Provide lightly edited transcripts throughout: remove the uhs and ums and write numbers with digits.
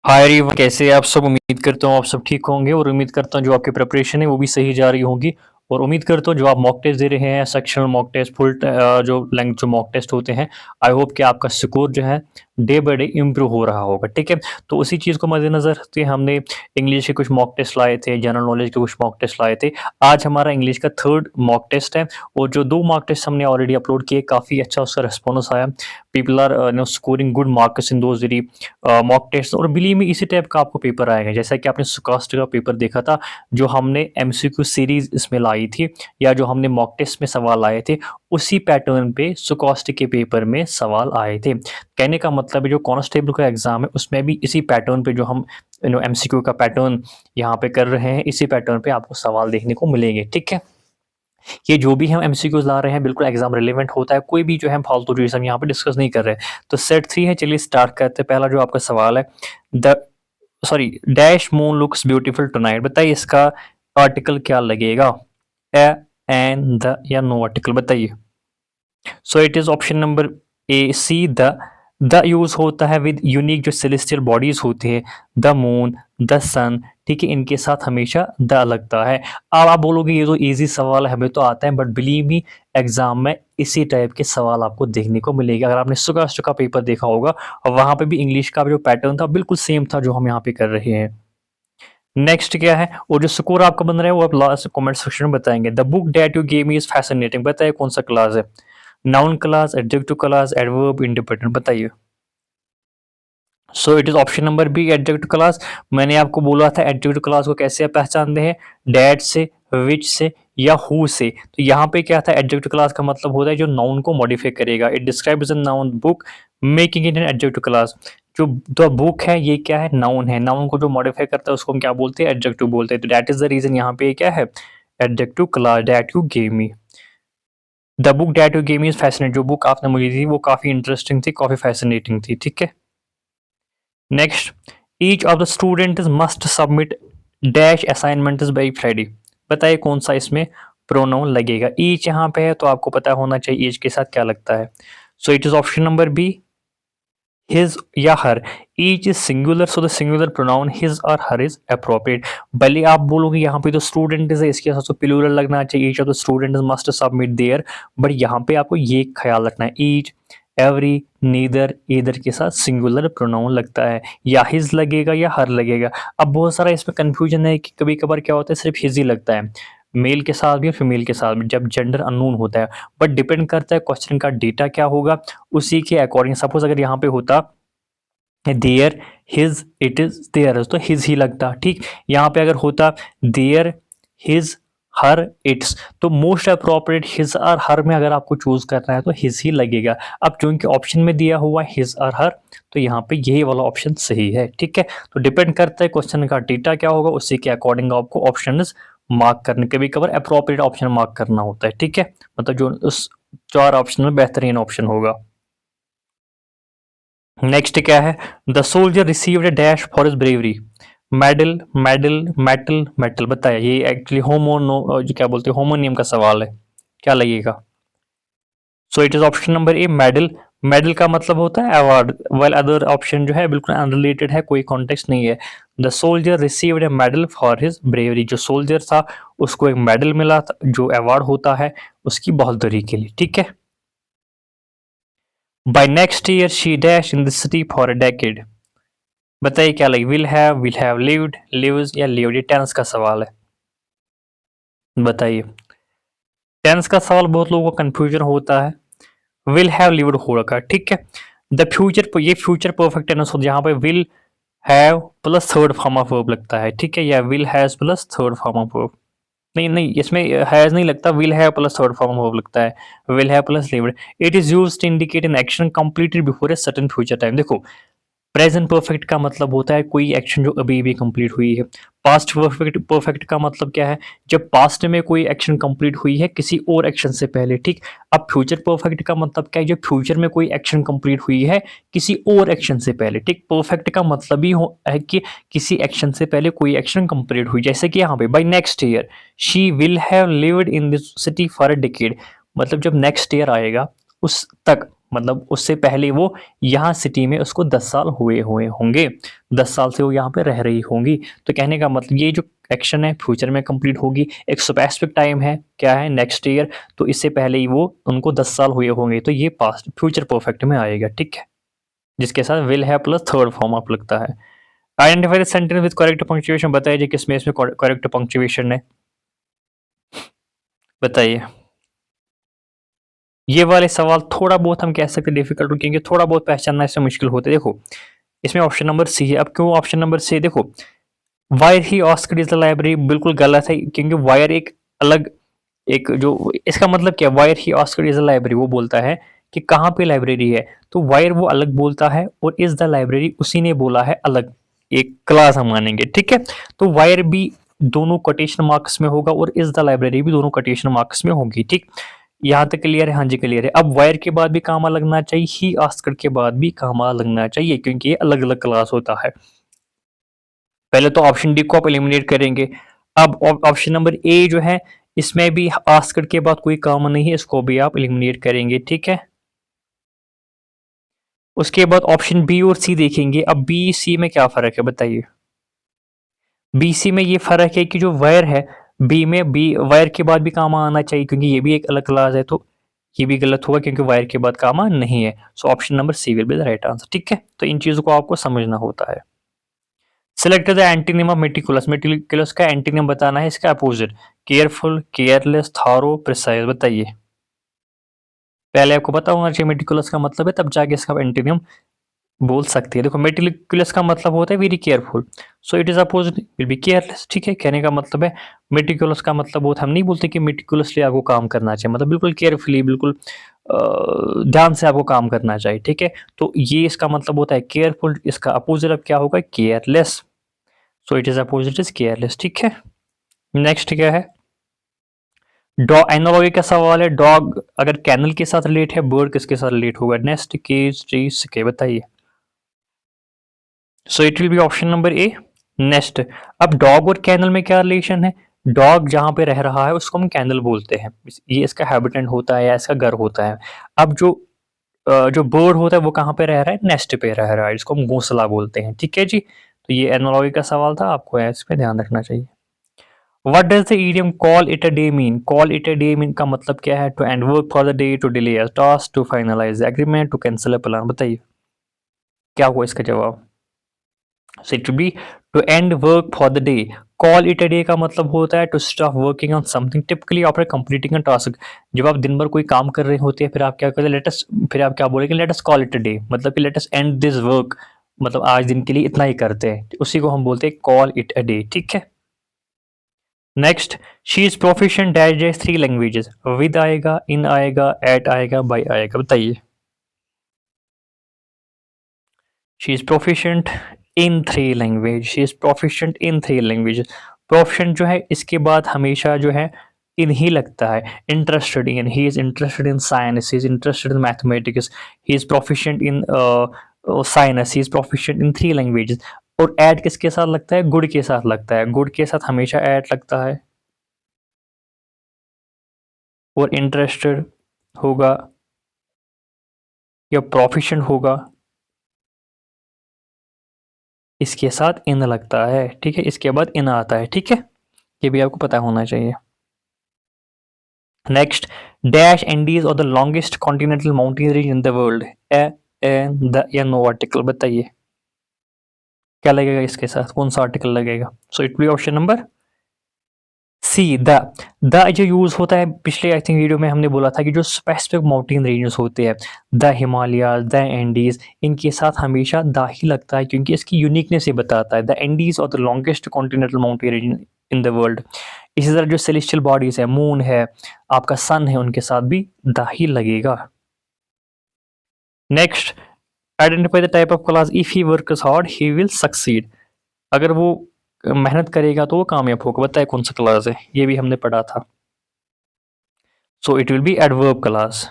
Hi everyone, कैसे हैं आप सब। उम्मीद करता हूँ आप सब ठीक होंगे और उम्मीद करता हूँ जो आपकी प्रिपरेशन है वो भी सही जा रही होगी। और उम्मीद करता हूँ जो आप मॉक टेस्ट दे रहे हैं, सेक्शनल मॉक टेस्ट, फुल जो लेंथ जो मॉक टेस्ट होते हैं, आई होप कि आपका स्कोर जो है डे बाय डे इम्प्रूव हो रहा होगा। ठीक है, तो उसी चीज़ को मद्देनजर रखते हमने इंग्लिश के कुछ मॉक टेस्ट लाए थे, जनरल नॉलेज के कुछ मॉक टेस्ट लाए थे। आज हमारा इंग्लिश का थर्ड मॉक टेस्ट है और जो 2 मॉक टेस्ट हमने ऑलरेडी अपलोड किए, काफ़ी अच्छा उसका रिस्पॉन्स आया। People are scoring good marks in those very mock test. और बिलीव मी, इसी टाइप का आपको पेपर आएगा जैसा कि आपने सुकास्ट का पेपर देखा था, जो हमने एमसीक्यू सीरीज इसमें लाई थी, या जो हमने मॉक टेस्ट में सवाल आए थे, उसी पैटर्न पे सुकास्ट के पेपर में सवाल आए थे। कहने का मतलब है जो कांस्टेबल का एग्जाम है उसमें भी इसी पैटर्न पे जो हम एमसीक्यू का पैटर्न यहाँ पे कर रहे हैं, इसी पैटर्न पे आपको सवाल देखने को मिलेंगे। ठीक है, ये जो भी हम एमसीक्यूज ला रहे हैं बिल्कुल एग्जाम रिलेवेंट होता है, कोई भी जो है फालतू चीज़ हम यहाँ पे डिस्कस नहीं कर रहे हैं। तो सेट 3 है, चलिए स्टार्ट करते हैं। पहला जो आपका सवाल है, the sorry dash moon looks beautiful tonight, बताइए इसका आर्टिकल क्या लगेगा, ए, एन, द या नो आर्टिकल, बताइए। So it is option number A, C, the use होता है विद यूनिक जो सेलेस्टियल बॉडीज होती है, द मून, द सन। ठीक है, इनके साथ हमेशा द लगता है। अब आप बोलोगे ये तो इजी सवाल है, हमें तो आता है, बट बिलीव मी एग्जाम में इसी टाइप के सवाल आपको देखने को मिलेगा। अगर आपने सुकास्ट का पेपर देखा होगा और वहां पे भी इंग्लिश का जो पैटर्न था बिल्कुल सेम था जो हम यहाँ पे कर रहे हैं। नेक्स्ट क्या है, और जो स्कोर आपका बन रहा है वो आप लास्ट कमेंट सेक्शन में बताएंगे। The book that you gave me is fascinating, बताइए कौन सा क्लास है, noun class, adjective class, adverb, independent, बताइए। So it is option number B, adjective class. मैंने आपको बोला था एडजेक्टिव क्लास को कैसे आप पहचानते हैं, डैट से, विच से या हु से। तो यहाँ पे क्या था, एडजेक्टिव क्लास का मतलब होता है जो नाउन को मॉडिफाई करेगा। It describes a noun book making it an adjective class. जो द बुक है ये क्या है, नाउन है, नाउन को जो मॉडिफाई करता है उसको हम क्या बोलते हैं, एडजेक्टिव बोलते हैं। तो दैट इज द रीजन यहाँ पे क्या है, adjective class that you gave me. The book that you gave me is fascinating, जो बुक आपने मुझे दी वो काफी इंटरेस्टिंग थी, काफी फैसिनेटिंग थी। ठीक है, next, each of the student must submit dash assignment by Friday, बताइए कौन सा इसमें प्रोनाउन लगेगा। ईच यहाँ पे है तो आपको पता होना चाहिए ईच के साथ क्या लगता है। So it is option number B, his या her. Each is singular, so the singular pronoun his और हर इज अप्रोप्रिएट। भले आप बोलोगे यहाँ पे तो स्टूडेंट है, इसके साथ तो प्लूरल लगना चाहिए, each of the student must submit there, but यहाँ पे आपको ये ख्याल रखना है, ईच, एवरी, नीदर, ईदर के साथ सिंगुलर प्रोनाउन लगता है, या हिज लगेगा या हर लगेगा। अब बहुत सारा इसमें कंफ्यूजन है कि कभी कभार क्या होता है सिर्फ हिज ही लगता है, मेल के साथ भी और फीमेल के साथ भी, जब जेंडर अननोन होता है। बट डिपेंड करता है क्वेश्चन का डेटा क्या होगा, उसी के अकॉर्डिंग। सपोज अगर यहाँ पे होता their, his, it is, their, तो हिज ही लगता। ठीक, यहाँ पे अगर होता देयर, हिज, हर, इट्स, तो मोस्ट अप्रोप्रिएट हिज और हर में अगर आपको चूज करना है तो हिज ही लगेगा। अब चूंकि ऑप्शन में दिया हुआ है हिज और हर, तो यहाँ पे यही वाला ऑप्शन सही है। ठीक है, तो डिपेंड करता है क्वेश्चन का डेटा क्या होगा, उसी के अकॉर्डिंग आपको ऑप्शन मार्क करने, कभी कभार अप्रोप्रिएट ऑप्शन मार्क करना होता है। ठीक है, मतलब जो उस 4 ऑप्शन में बेहतरीन ऑप्शन होगा। नेक्स्ट क्या है, the soldier received a dash for his bravery, medal, medal, metal, metal, बताया। ये एक्चुअली होमोनो जो क्या बोलते हैं होमोनियम का सवाल है, क्या लगेगा। So it is option number A, medal. Medal का मतलब होता है अवार्ड, वेल अदर ऑप्शन जो है बिल्कुल अनरिलेटेड है, कोई कॉन्टेक्स्ट नहीं है। The soldier received a medal for his bravery, जो सोल्जर था उसको एक मेडल मिला था, जो अवार्ड होता है उसकी बहादुरी के लिए। ठीक है, by next year she dash in the city for a decade, बताइए क्या लगे, विल हैव लिव्ड, लिव्स या लिव्ड। ये टेंस का सवाल है, बताइए। टेंस का सवाल बहुत लोगों को कंफ्यूजन होता है, विल हैव लिव्ड हो रखा है। ठीक है, द फ्यूचर, ये फ्यूचर परफेक्ट टेंस होता है जहां पे will have plus third form of verb लगता है। ठीक है, या will has plus third form of verb, नहीं नहीं इसमें हैज नहीं लगता, will have plus third form of verb लगता है, will have plus lived. It is used to indicate an action completed before a certain future time. देखो, present perfect का मतलब होता है कोई एक्शन जो अभी भी कंप्लीट हुई है। पास्ट परफेक्ट परफेक्ट का मतलब क्या है, जब पास्ट में कोई एक्शन कंप्लीट हुई है किसी और एक्शन से पहले। ठीक, अब फ्यूचर परफेक्ट का मतलब क्या है, जब फ्यूचर में कोई एक्शन कंप्लीट हुई है किसी और एक्शन से पहले। ठीक, परफेक्ट का मतलब ही है कि किसी एक्शन से पहले कोई एक्शन कंप्लीट हुई, जैसे कि यहाँ पे by next year she will have lived in this city for a decade, मतलब जब नेक्स्ट ईयर आएगा उस तक, मतलब उससे पहले वो यहाँ सिटी में उसको 10 साल हुए हुए होंगे, 10 साल से वो यहाँ पे रह रही होंगी। तो कहने का मतलब ये जो एक्शन है फ्यूचर में कंप्लीट होगी, एक स्पेसिफिक टाइम है, क्या है, नेक्स्ट ईयर, तो इससे पहले ही वो उनको 10 साल हुए होंगे, तो ये पास्ट फ्यूचर परफेक्ट में आएगा, ठीक है, जिसके साथ विल है प्लस थर्ड फॉर्म आप लगता है। Identify the sentence with correct punctuation, बताइए जी किसमें इसमें करेक्ट पंक्चुएशन है, बताइए। ये वाले सवाल थोड़ा बहुत हम कह सकते हैं डिफिकल्ट, क्योंकि थोड़ा बहुत पहचानना इसमें मुश्किल होता है। देखो इसमें ऑप्शन नंबर सी है। अब क्यों ऑप्शन नंबर सी? देखो where he asked is the library बिल्कुल गलत है, क्योंकि वायर एक अलग, एक जो इसका मतलब क्या, where he asked is the library वो बोलता है कि कहाँ पे लाइब्रेरी है, तो वायर वो अलग बोलता है और इज द लाइब्रेरी उसी ने बोला है अलग, एक क्लास हम मानेंगे, ठीक है। तो वायर भी दोनों कोटेशन मार्क्स में होगा और इज द लाइब्रेरी भी दोनों कोटेशन मार्क्स में होगी, ठीक। यहाँ तक क्लियर है? हाँ जी क्लियर है। अब वायर के बाद भी कामा लगना चाहिए, ही आस्कर के बाद भी कामा लगना चाहिए, क्योंकि ये अलग अलग क्लास होता है। पहले तो ऑप्शन डी को आप एलिमिनेट करेंगे। अब ऑप्शन नंबर ए जो है इसमें भी आस्कर के बाद कोई कामा नहीं है, इसको भी आप एलिमिनेट करेंगे, ठीक है। उसके बाद ऑप्शन बी और सी देखेंगे। अब बी सी में क्या फर्क है बताइए। बी सी में ये फर्क है कि जो वायर है, बी में बी वायर के बाद भी कामा आना चाहिए, क्योंकि ये भी एक अलग क्लास है, तो ये भी गलत होगा क्योंकि वायर के बाद कामा नहीं है। So option number C will be the right answer, ठीक है। तो इन चीजों को आपको समझना होता है। Select the antonym of meticulous. Meticulous का एंटीनिम बताना है, इसका opposite. Careful, careless, thorough, precise, बताइए। पहले आपको पता होना चाहिए मेटिकुलस का मतलब है, तब जाके इसका एंटीनिम बोल सकती है। देखो मेटिकुलस का मतलब होता है very careful, so it is opposite will be careless, ठीक है। कहने का मतलब है मेटिकुलस का मतलब होता है, हम नहीं बोलते कि मेटिकुलसली आपको काम करना चाहिए, मतलब बिल्कुल केयरफुली, बिल्कुल ध्यान से आपको काम करना चाहिए, ठीक है। तो ये इसका मतलब होता है केयरफुल, इसका अपोजिट अब क्या होगा, careless. So it is opposite is careless, ठीक है। नेक्स्ट क्या है, डॉग एनोलॉजी का सवाल है। डॉग अगर कैनल के साथ रिलेट है, बर्ड किसके साथ रिलेट होगा, नेस्ट, केज, ट्री, स्के, बताइए। So it will be option number A, nest. अब डॉग और कैनल में क्या रिलेशन है, डॉग जहां पे रह रहा है उसको हम कैनल बोलते हैं, ये इसका हैबिटेंट होता है या इसका घर होता है। अब जो बर्ड होता है वो कहाँ पे रह रहा है, नेस्ट पे रह रहा है, इसको हम घोंसला बोलते हैं, ठीक है जी। तो ये एनोलॉजी का सवाल था, आपको इस पे ध्यान रखना चाहिए। What does the idiom call it a day mean? Call it a day mean का मतलब क्या है, to end work for the day, to delay a task, to finalise the agreement, to cancel a plan, बताइए क्या हुआ इसका जवाब। So it be to end work for the day. Call it a day का मतलब होता है to stop working on something typically after completing a task. जब आप दिन भर कोई काम कर रहे होते हैं, फिर आप क्या करते हैं, लेटस, फिर आप क्या बोलेंगे, let us call it a day, मतलब कि let us and this work, मतलब आज दिन के लिए इतना ही करते हैं, उसी को हम बोलते हैं कॉल इट अ डे, ठीक है। Next, she is proficient dash dash three languages. With आएगा, इन आएगा, एट आएगा, बाय आएगा, बताइए। She is proficient in three language, she is proficient in three languages. Proficient जो है इसके बाद हमेशा जो है इन ही लगता है। Interested in, he is interested in science, he is interested in mathematics, he is proficient in science, he is proficient in three languages. और एट किसके साथ लगता है, गुड के साथ लगता है, गुड के साथ हमेशा एट लगता है। और इंटरेस्टेड होगा या प्रोफिशिएंट होगा, इसके साथ इन लगता है, ठीक है, इसके बाद इन आता है, ठीक है। ये भी आपको पता होना चाहिए। नेक्स्ट, डैश एंडीज और the longest continental mountain range in the world. The या नो आर्टिकल, बताइए क्या लगेगा इसके साथ, कौन सा आर्टिकल लगेगा। So it be option number C, the जो यूज होता है, पिछले आई थिंक वीडियो में हमने बोला था कि जो स्पेसिफिक माउंटेन रेंजेस होते हैं, द हिमालयाज, द एंडीज, इनके साथ हमेशा द ही लगता है, क्योंकि इसकी यूनिकनेस ये बताता है, द एंडीज और the longest continental mountain range in the world. इसी तरह जो सेलेस्टियल बॉडीज है, मून है, आपका सन है, उनके साथ भी द ही लगेगा। Next, identify the type of class, if he works hard he will succeed. अगर वो मेहनत करेगा तो वो कामयाब होगा, बताए कौन सा क्लास है, ये भी हमने पढ़ा था। So it will be adverb class,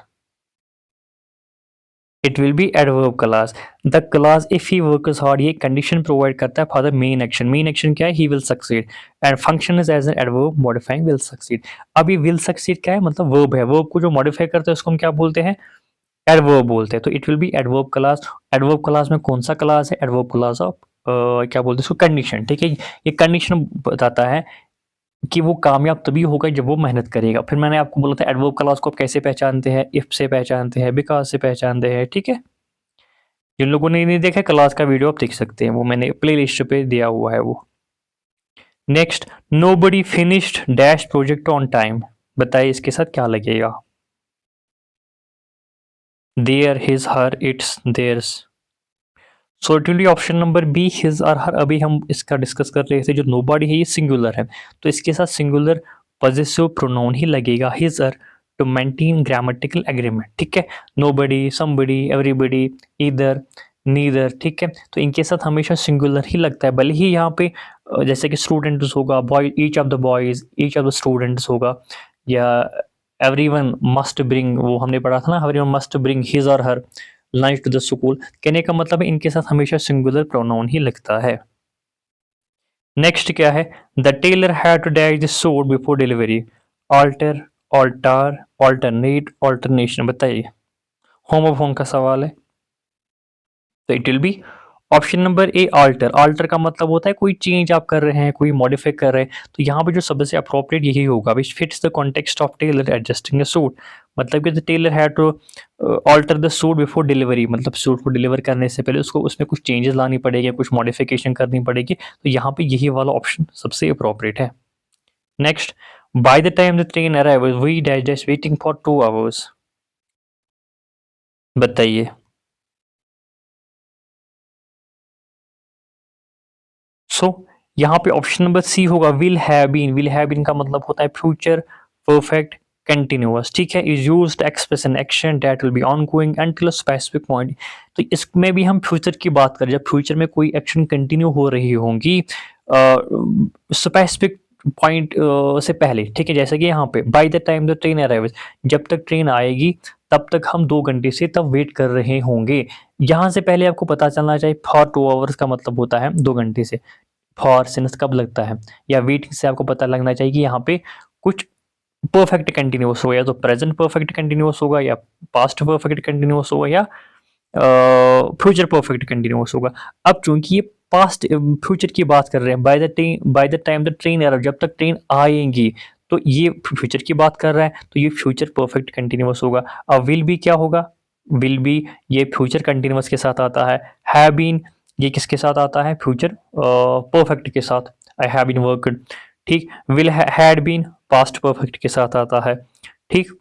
it will be adverb class. The class if he works hard ये कंडीशन प्रोवाइड करता है for the main action, main action क्या है, he will succeed, and function is as an adverb modifying will succeed. अब ये will succeed क्या है, मतलब वर्ब है, वर्ब को जो मॉडिफाई करता है उसको हम क्या बोलते हैं, एडवर्ब बोलते हैं, तो it will be adverb class. Adverb class में कौन सा क्लास है? एडवर्ब क्लास ऑफ क्या बोलते हैं इसको, कंडीशन। ठीक है, ये कंडीशन बताता है कि वो कामयाब तभी होगा जब वो मेहनत करेगा। फिर मैंने आपको बोला था एडवर्ब क्लास को आप कैसे पहचानते हैं? इफ से पहचानते हैं, बिकॉज से पहचानते हैं। ठीक है, जिन लोगों ने नहीं देखा क्लास का वीडियो आप देख सकते हैं, वो मैंने प्ले लिस्ट पे दिया हुआ है वो। Next, nobody finished dash project on time. बताइए इसके साथ क्या लगेगा? Their, his, her, its, theirs. So it will be option number B, his और हर। अभी हम इसका डिस्कस कर रहे थे, जो नोबडी है ये सिंगुलर है, तो इसके साथ सिंगुलर पॉजेसिव प्रोनाउन ही लगेगा, हिज और, टू मेंटेन ग्रामेटिकल एग्रीमेंट। ठीक है, nobody, somebody, everybody, either, neither. ठीक है, तो इनके साथ हमेशा सिंगुलर ही लगता है। भले ही यहाँ पे जैसे कि स्टूडेंट्स होगा, boy, each of the boys, each of the students होगा, या एवरीवन मस्ट ब्रिंग, वो हमने पढ़ा था ना, एवरीवन मस्ट ब्रिंग हिज और her lunch to the school. कहने का मतलब है इनके साथ हमेशा सिंगुलर प्रोनाउन ही लगता है। नेक्स्ट क्या है? The tailor had to dash the suit before delivery. Alter, altar, alternate, alternation. बताइए, होमोफोन का सवाल है, तो it will be option number A, alter. Alter का मतलब होता है कोई चेंज आप कर रहे हैं, कोई मॉडिफाई कर रहे हैं, तो यहाँ पे जो सबसे अप्रोप्रिएट यही होगा, which fits the context of tailor adjusting a suit. मतलब कि the tailor had to alter the suit before delivery, मतलब सूट को डिलीवर करने से पहले उसको उसमें कुछ चेंजेस लानी पड़ेगी, कुछ मॉडिफिकेशन करनी पड़ेगी, तो यहाँ पे यही वाला ऑप्शन सबसे अप्रोप्रिएट है। Next, by the time the train arrives we dash dash waiting for 2 hours. बताइए, सो यहाँ पे ऑप्शन नंबर सी होगा, will have been. Will have been का मतलब होता है फ्यूचर परफेक्ट कंटिन्यूअस। ठीक है, is used to express an action that will be ongoing until a specific point. तो इसमें भी हम फ्यूचर की बात करें, जब फ्यूचर में कोई एक्शन कंटिन्यू हो रही होंगी स्पेसिफिक पॉइंट से पहले। ठीक है, जैसे कि यहाँ पे bye the time the train arrives, जब तक ट्रेन आएगी तब तक हम 2 घंटे से तब वेट कर रहे होंगे। यहाँ से पहले आपको पता चलना चाहिए फॉर 2 आवर्स का मतलब होता है 2 घंटे से। फॉर सिंस कब लगता है, या वेटिंग से आपको पता लगना चाहिए कि यहाँ पे कुछ परफेक्ट कंटिन्यूअस होगा, या तो प्रेजेंट परफेक्ट कंटिन्यूअस होगा, या पास्ट परफेक्ट कंटिन्यूअस होगा, या फ्यूचर परफेक्ट कंटिन्यूअस होगा। अब चूंकि ये पास्ट फ्यूचर की बात कर रहे हैं, bye the time the train arrive, जब तक ट्रेन आएंगी, तो ये फ्यूचर की बात कर रहा है, तो ये फ्यूचर परफेक्ट कंटिन्यूअस होगा। अब विल बी क्या होगा? विल बी ये फ्यूचर कंटिन्यूअस के साथ आता है। हैव बीन ये किसके साथ आता है? फ्यूचर परफेक्ट के साथ, आई हैव बीन वर्कड। ठीक, will had been past perfect के साथ आता है। ठीक,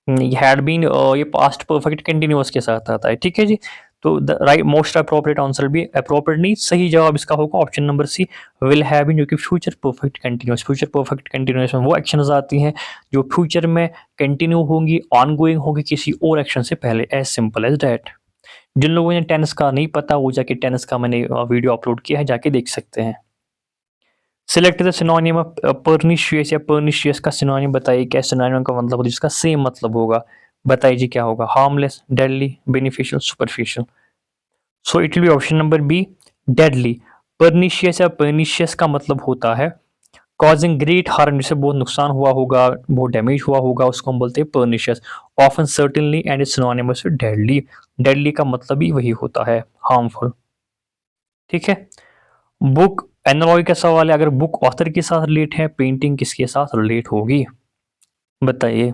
हैड बीन ये पास्ट परफेक्ट कंटिन्यूअस के साथ आता है। ठीक है जी, तो the right most appropriate answer भी अप्रोप्रिएट नहीं, सही जवाब इसका होगा option number C, will have been, जो कि future perfect continuous. Future perfect continuous में वो एक्शंस आती हैं जो फ्यूचर में कंटिन्यू होंगी, ऑनगोइंग होगी किसी और एक्शन से पहले, एज सिंपल एज दैट। जिन लोगों ने टेनिस का नहीं पता, वो जाके टेनिस का मैंने वीडियो अपलोड किया है, जाके देख सकते हैं। Select the synonym of pernicious, या पर्निशियस का सिनोनिम बताइए, क्या सिनोनिम का मतलब होगा जिसका सेम मतलब होगा? बताइए जी क्या होगा? Harmless, deadly, beneficial, superficial. So it will be option number B, deadly. Pernicious या पर्निशियस का मतलब होता है कॉजिंग ग्रेट हार्म, जिसे बहुत नुकसान हुआ होगा, बहुत डैमेज हुआ होगा, उसको हम बोलते हैं pernicious. Often certainly and is synonymous with deadly. Deadly का मतलब ही वही होता है, हार्मफुल। ठीक है, बुक एनालॉजी का सवाल है, अगर बुक ऑथर के साथ रिलेट है, पेंटिंग किसके साथ रिलेट होगी? बताइए।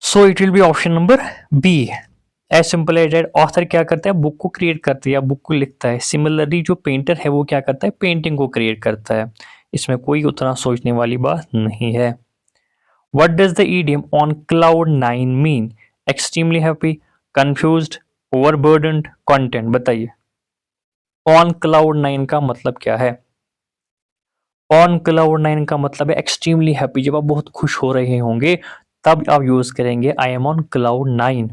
So it will be option number B, as simple as that. Author क्या करता है? बुक को क्रिएट करता है या बुक को लिखता है। सिमिलरली जो पेंटर है वो क्या करता है? पेंटिंग को क्रिएट करता है। इसमें कोई उतना सोचने वाली बात नहीं है। What does the idiom on cloud nine mean? Extremely happy, confused, overburdened, content. बताइए, ऑन क्लाउड नाइन का मतलब क्या है? ऑन क्लाउड नाइन का मतलब है एक्सट्रीमली हैप्पी, जब आप बहुत खुश हो रहे होंगे तब आप यूज करेंगे I am on cloud nine.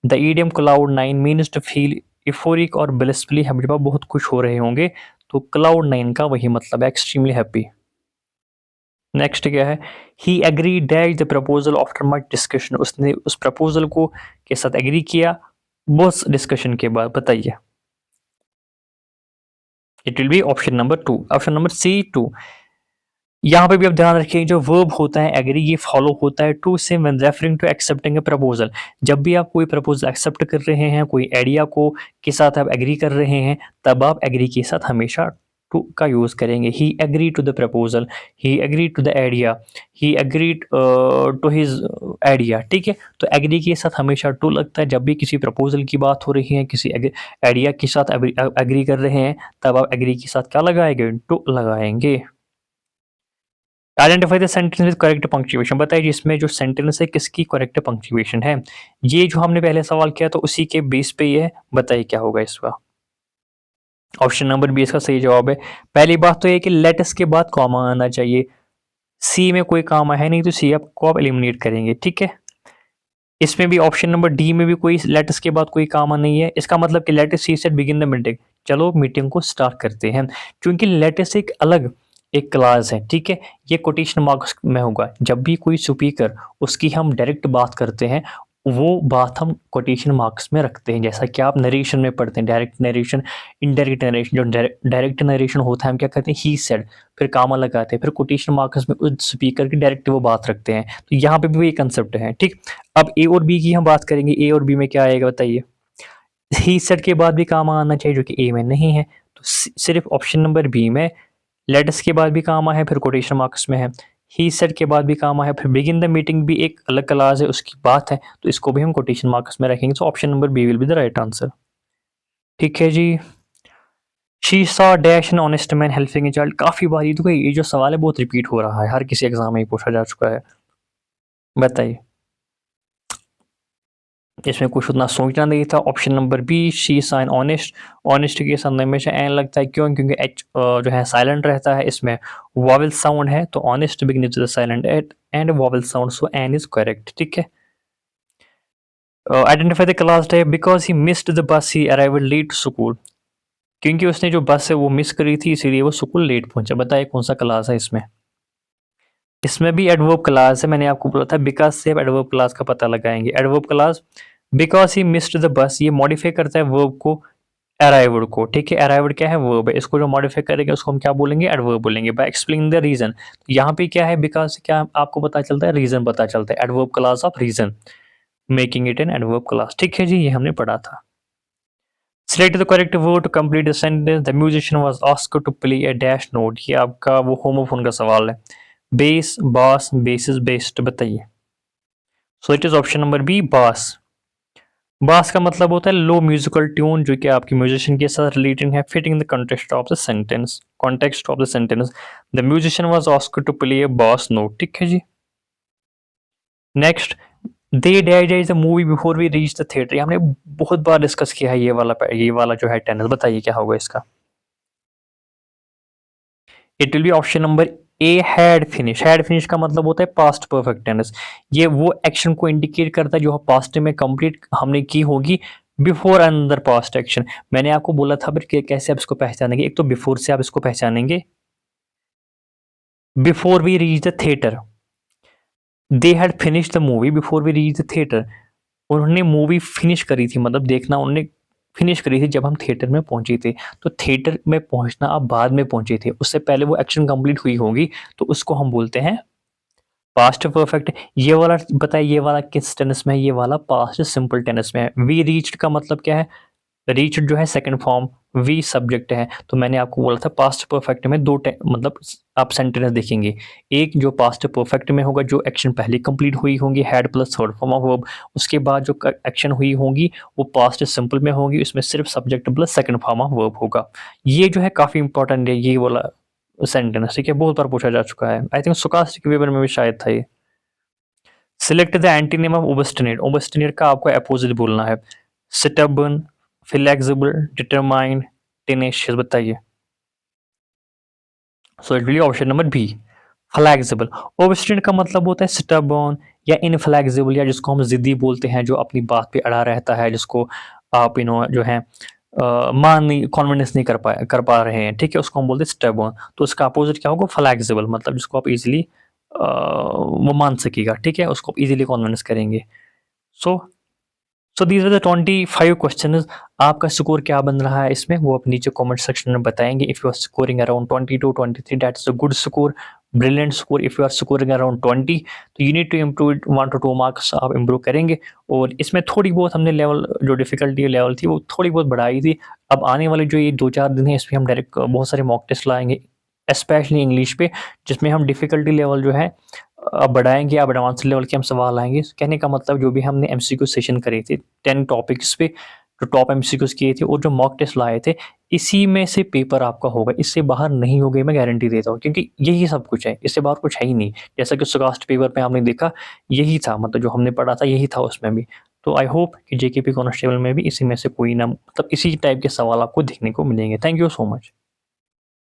The idiom cloud nine means to feel euphoric और ब्लिसफुली हैप्पी, जब आप बहुत खुश हो रहे होंगे तो क्लाउड नाइन का वही मतलब है, एक्सट्रीमली हैप्पी। नेक्स्ट क्या है? He agree dash the proposal after much discussion, उसने उस प्रपोजल को के साथ एग्री किया बहुत डिस्कशन के बाद। बताइए, it will be option number two, option number C too. यहाँ पे भी आप ध्यान रखिए, जो वर्ब होता है एग्री, ये फॉलो होता है to say when referring to accepting a proposal. जब भी आप कोई प्रपोजल एक्सेप्ट कर रहे हैं, कोई आइडिया को के साथ आप एग्री कर रहे हैं, तब आप एग्री के साथ हमेशा टू का यूज़ करेंगे। He agree to the proposal, he agree to the idea, he agreed to his idea. ठीक है, तो एग्री के साथ हमेशा टू लगता है। जब भी किसी प्रपोजल की बात हो रही है, किसी आइडिया के साथ एग्री कर रहे हैं, तब आप एग्री के साथ क्या लगाएंगे? टू लगाएंगे। Identify the sentence with correct punctuation. बताइए जिसमें जो सेंटेंस है किसकी करेक्ट पंक्चुएशन है। ये जो हमने पहले सवाल किया तो उसी के बेस पे ये है। बताइए क्या होगा इसका। ऑप्शन नंबर बी इसका सही जवाब है। पहली बात तो ये कि लेटस के बाद कॉमा आना चाहिए। सी में कोई कॉमा है नहीं, तो सी आपको आप एलिमिनेट करेंगे। ठीक है, इसमें भी ऑप्शन नंबर डी में भी कोई लेटस के बाद कोई कॉमा नहीं है। इसका मतलब कि let's she said begin the meeting. चलो मीटिंग को स्टार्ट करते हैं। क्योंकि लेटस एक अलग एक क्लास है। ठीक है, ये कोटेशन मार्क्स में होगा। जब भी कोई स्पीकर उसकी हम डायरेक्ट बात करते हैं, वो बात हम कोटेशन मार्क्स में रखते हैं। जैसा कि आप नरेशन में पढ़ते हैं, डायरेक्ट नरेशन, इनडायरेक्ट नरेशन। जो डायरेक्ट नरेशन होता है हम क्या करते हैं? ही सेड, फिर कामा लगाते हैं, फिर कोटेशन मार्क्स में उस स्पीकर की डायरेक्ट वो बात रखते हैं। तो यहाँ पे भी वही कंसेप्ट है। ठीक, अब ए और बी की हम बात करेंगे। ए और बी में क्या आएगा बताइए। ही सेड के बाद भी कामा आना चाहिए, जो कि ए में नहीं है। तो सिर्फ ऑप्शन नंबर बी में लेटस के बाद भी कामा है, फिर कोटेशन मार्क्स में है। ही सेड के बाद भी कामा है, फिर बिगिन द मीटिंग भी एक अलग क्लास है, उसकी बात है, तो इसको भी हम कोटेशन मार्क्स में रखेंगे। तो option number B will be the right answer. ठीक है जी। She saw dash an honest man helping a child. काफी बार ये जो सवाल है बहुत रिपीट हो रहा है, हर किसी एग्जाम में ही पूछा जा चुका है। बताइए, इसमें कुछ उतना सोचना नहीं था। Option number B she sign honest. Honest के साथ हमेशा एन लगता है, क्यों? क्योंकि एच जो है साइलेंट रहता है, इसमें वॉवल साउंड है, तो honest beginning with silent H and vowel sound, so an is correct. ठीक है, identify the class type. Because he missed the bus he arrival late to school. क्योंकि उसने जो बस है वो मिस करी थी, इसीलिए वो स्कूल लेट पहुंचा। बताइए कौन सा क्लास है इसमें। इसमें भी एडवर्ब क्लास है। मैंने आपको बोला था बिकॉज से आप एडवर्ब क्लास का पता लगाएंगे। Adverb class because he missed the बस, ये मॉडिफाई करता है वर्ब को, अराइव्ड को। ठीक है, अराइव्ड क्या है? वर्ब है। इसको जो मॉडिफाई करेंगे उसको हम क्या बोलेंगे? एडवर्ब बोलेंगे। By explaining the reason. तो यहाँ पे क्या है? बिकॉज क्या आपको पता चलता है? रीजन पता चलता है। Adverb class of reason, making it an adverb class. ठीक है जी, ये हमने पढ़ा था। Select the correct word to complete the sentence. The musician was asked to play a dash note. ये आपका वो होमोफोन का सवाल है। बेस, बास, बेसिस, बेस्ट। बताइए। So it is option number B, bass. Bass का मतलब होता है लो म्यूजिकल ट्यून, जो कि आपकी म्यूजिशियन के साथ रिलेटेड है। Fitting the context of the sentence, context of the sentence. The musician was asked to play a bass note. ठीक है जी। Next, they dash dash the movie before we reach the theatre. हमने बहुत बार discuss किया है ये वाला जो है टेंस। बताइए क्या होगा इसका। It will be option number A, had finish. Had finish का मतलब होता है पास्ट परफेक्ट टेंस। ये वो एक्शन को इंडिकेट करता है जो पास्ट में कंप्लीट हमने की होगी बिफोर अनदर पास्ट एक्शन। मैंने आपको बोला था फिर कैसे आप इसको पहचानेंगे। एक तो बिफोर से आप इसको पहचानेंगे। Before we reach the theatre, they had finish the movie before we reach the theatre. उन्होंने मूवी फिनिश करी थी, मतलब देखना उन्होंने फिनिश करी थी जब हम थिएटर में पहुंचे थे। तो थिएटर में पहुंचना आप बाद में पहुंचे थे, उससे पहले वो एक्शन कंप्लीट हुई होगी, तो उसको हम बोलते हैं पास्ट परफेक्ट। ये वाला बताइए, ये वाला किस टेंस में है? ये वाला पास्ट सिंपल टेंस में है। वी रीच्ड का मतलब क्या है? रीच्ड जो है सेकंड फॉर्म, वी सब्जेक्ट है। तो मैंने आपको बोला था पास्ट परफेक्ट में दो मतलब आप सेंटेंस देखेंगे। एक जो पास्ट परफेक्ट में होगा, जो एक्शन पहले कंप्लीट हुई होंगी, had plus third form of verb. उसके बाद जो एक्शन हुई होंगी वो पास्ट सिंपल में होगी, उसमें सिर्फ subject plus second form of verb होगा। ये जो है काफी इंपॉर्टेंट है, ये वाला सेंटेंस। ठीक है, बहुत बार पूछा जा चुका है। आई थिंक सुकास्टिक पेपर में भी शायद था ये। Select the antonym of obstinate. Obstinate का आपको अपोजिट बोलना है। Stubborn, flexible, determined, tenacious. बताइए। So it will be option number B, flexible. Obstinate का मतलब होता है स्टबर्न या इनफ्लेक्सिबल, या जिसको हम जिद्दी बोलते हैं, जो अपनी बात पे अड़ा रहता है, जिसको आप जो है मान नहीं, कॉन्फिडेंस नहीं कर पा रहे हैं। ठीक है, उसको हम बोलते हैं स्टबर्न। तो उसका अपोजिट क्या होगा? फ्लेक्सिबल, मतलब जिसको आप इजीली वो मान सकेगा। ठीक है, उसको इजीली कन्विंस करेंगे। So so these are the 25 question. आपका स्कोर क्या बन रहा है इसमें, वो आप नीचे कमेंट सेक्शन में बताएंगे। If you are scoring around 22, 23, that is a good score. Brilliant score, if you are scoring around 20 तो you need to improve it 1 to 2 marks आप इम्प्रूव करेंगे। और इसमें थोड़ी बहुत हमने लेवल जो डिफ़िकल्टी लेवल थी वो थोड़ी बहुत बढ़ाई थी। अब आने वाले जो ये 2-4 दिन हैं इसमें हम डायरेक्ट बहुत सारे मॉक टेस्ट लाएँगे, स्पेशली इंग्लिश पे, जिसमें हम डिफ़िकल्टी लेवल जो है बढ़ाएँगे, अब एडवांस लेवल के हम सवाल आएँगे। कहने का मतलब जो भी हमने एमसीक्यू सेशन करे थे 10 टॉपिक्स पे, जो टॉप एमसीक्यूज़ किए थे और जो मॉक टेस्ट लाए थे, इसी में से पेपर आपका होगा, इससे बाहर नहीं होगे, मैं गारंटी देता हूँ, क्योंकि यही सब कुछ है, इससे बाहर कुछ है ही नहीं। जैसा कि सुकास्ट पेपर पे आपने देखा, यही था, मतलब जो हमने पढ़ा था यही था उसमें भी। तो आई होप कि जेकेपी कांस्टेबल में भी इसी में से कोई ना, मतलब इसी टाइप के सवाल आपको देखने को मिलेंगे। Thank you so much.